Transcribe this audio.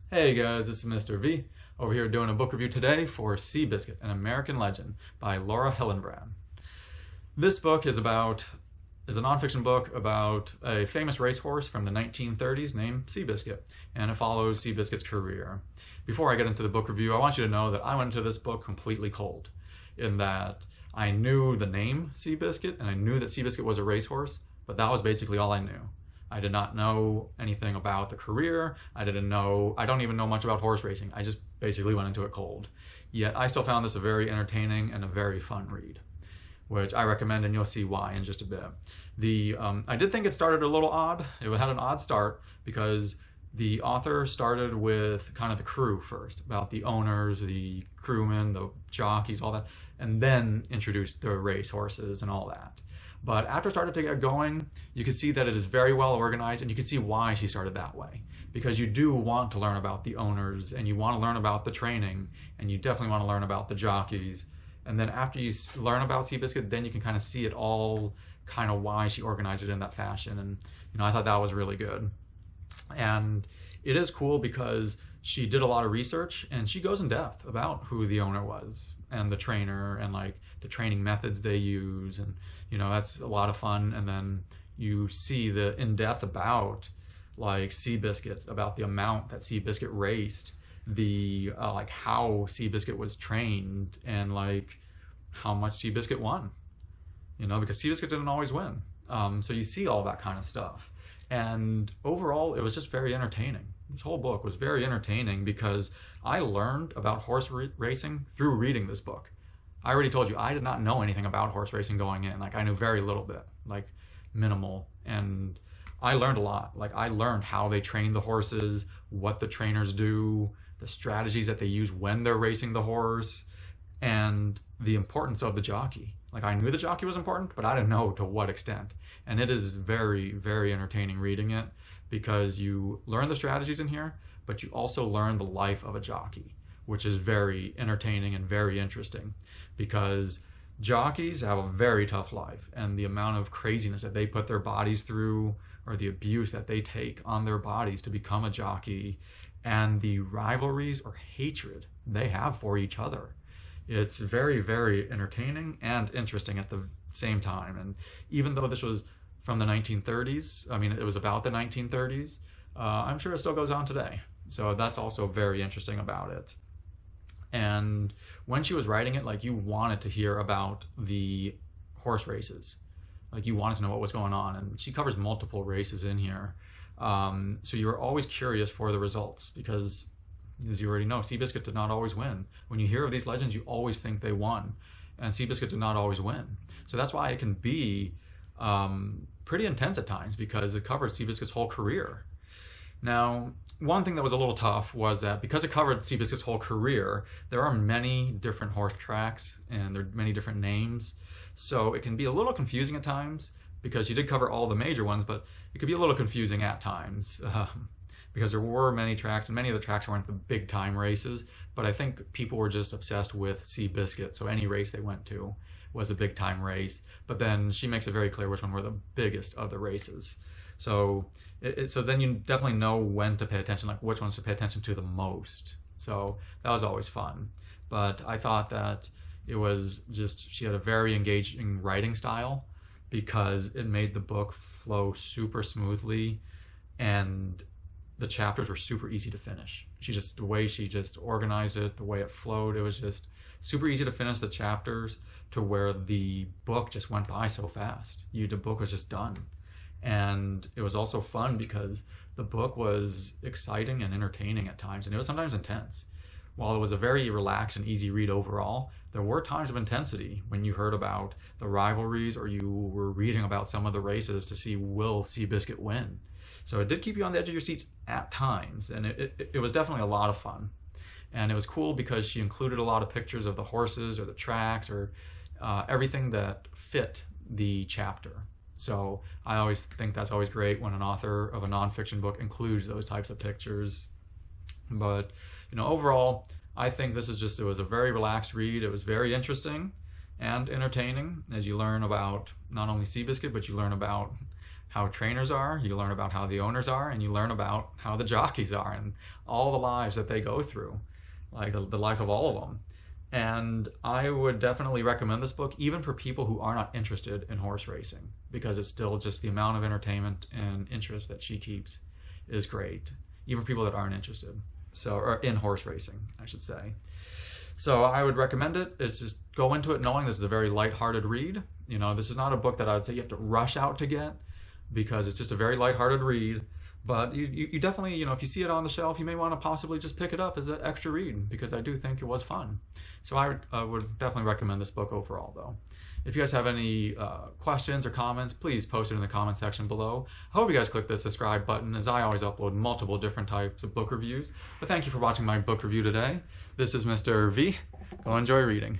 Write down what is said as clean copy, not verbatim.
Hey guys, this is Mr. V, over here doing a book review today for Seabiscuit, an American Legend by Hillenbrand. This book is a nonfiction book about a famous racehorse from the 1930s named Seabiscuit, and it follows Seabiscuit's career. Before I get into the book review, I want you to know that I went into this book completely cold, in that I knew the name Seabiscuit and I knew that Seabiscuit was a racehorse, but that was basically all I knew. I did not know anything about the career. I don't even know much about horse racing. I just basically went into it cold. Yet I still found this a very entertaining and a very fun read, which I recommend, and you'll see why in just a bit. I did think it started a little odd. It had an odd start because the author started with kind of the crew first, about the owners, the crewmen, the jockeys, all that, and then introduced the race horses and all that. But after it started to get going, you can see that it is very well organized, and you can see why she started that way. Because you do want to learn about the owners, and you want to learn about the training, and you definitely want to learn about the jockeys. And then after you learn about Seabiscuit, then you can kind of see it all, kind of why she organized it in that fashion. And I thought that was really good. And it is cool because she did a lot of research, and she goes in depth about who the owner was and the trainer and like the training methods they use, and that's a lot of fun. And then you see the in-depth about like Seabiscuit, about the amount that Seabiscuit raced, the like how Seabiscuit was trained, and like how much Seabiscuit won, because Seabiscuit didn't always win. So you see all that kind of stuff. And overall, it was just very entertaining. This whole book was very entertaining because I learned about horse racing through reading this book. I already told you I did not know anything about horse racing going in. Like, I knew very little bit, like minimal. And I learned a lot. Like, I learned how they train the horses, what the trainers do, the strategies that they use when they're racing the horse, and the importance of the jockey. Like, I knew the jockey was important, but I didn't know to what extent. And it is very, very entertaining reading it because you learn the strategies in here, but you also learn the life of a jockey, which is very entertaining and very interesting because jockeys have a very tough life, and the amount of craziness that they put their bodies through, or the abuse that they take on their bodies to become a jockey, and the rivalries or hatred they have for each other. It's very, very entertaining and interesting at the same time. And even though this was from the 1930s, I mean, it was about the 1930s, I'm sure it still goes on today. So that's also very interesting about it. And when she was writing it, like, you wanted to hear about the horse races. Like, you wanted to know what was going on. And she covers multiple races in here. So you were always curious for the results because, as you already know, Seabiscuit did not always win. When you hear of these legends, you always think they won. And Seabiscuit did not always win. So that's why it can be pretty intense at times, because it covered Seabiscuit's whole career. Now, one thing that was a little tough was that because it covered Seabiscuit's whole career, there are many different horse tracks and there are many different names. So it can be a little confusing at times because you did cover all the major ones, but it could be a little confusing at times. Because there were many tracks, and many of the tracks weren't the big time races, but I think people were just obsessed with Seabiscuit, so any race they went to was a big time race. But then she makes it very clear which one were the biggest of the races. So so then you definitely know when to pay attention, like which ones to pay attention to the most. So that was always fun. But I thought that it was just, she had a very engaging writing style because it made the book flow super smoothly, and the chapters were super easy to finish. The way she just organized it, the way it flowed, it was just super easy to finish the chapters, to where the book just went by so fast. The book was just done. And it was also fun because the book was exciting and entertaining at times, and it was sometimes intense. While it was a very relaxed and easy read overall, there were times of intensity when you heard about the rivalries, or you were reading about some of the races to see, will Seabiscuit win? So it did keep you on the edge of your seats at times, and it was definitely a lot of fun. And it was cool because she included a lot of pictures of the horses or the tracks, or everything that fit the chapter. So I always think that's always great when an author of a nonfiction book includes those types of pictures. But overall, I think it was a very relaxed read. It was very interesting and entertaining as you learn about not only Seabiscuit, but you learn about how trainers are, you learn about how the owners are, and you learn about how the jockeys are and all the lives that they go through, like the life of all of them. And I would definitely recommend this book even for people who are not interested in horse racing, because it's still just the amount of entertainment and interest that she keeps is great, even for people that aren't interested. So, or in horse racing, I should say. So I would recommend it. Is just go into it knowing this is a very lighthearted read. You know, this is not a book that I would say you have to rush out to get, because it's just a very lighthearted read. But you definitely, you know, if you see it on the shelf, you may want to possibly just pick it up as an extra read, because I do think it was fun. So I would definitely recommend this book overall, though. If you guys have any questions or comments, please post it in the comment section below. I hope you guys click the subscribe button, as I always upload multiple different types of book reviews. But thank you for watching my book review today. This is Mr. V. Go enjoy reading.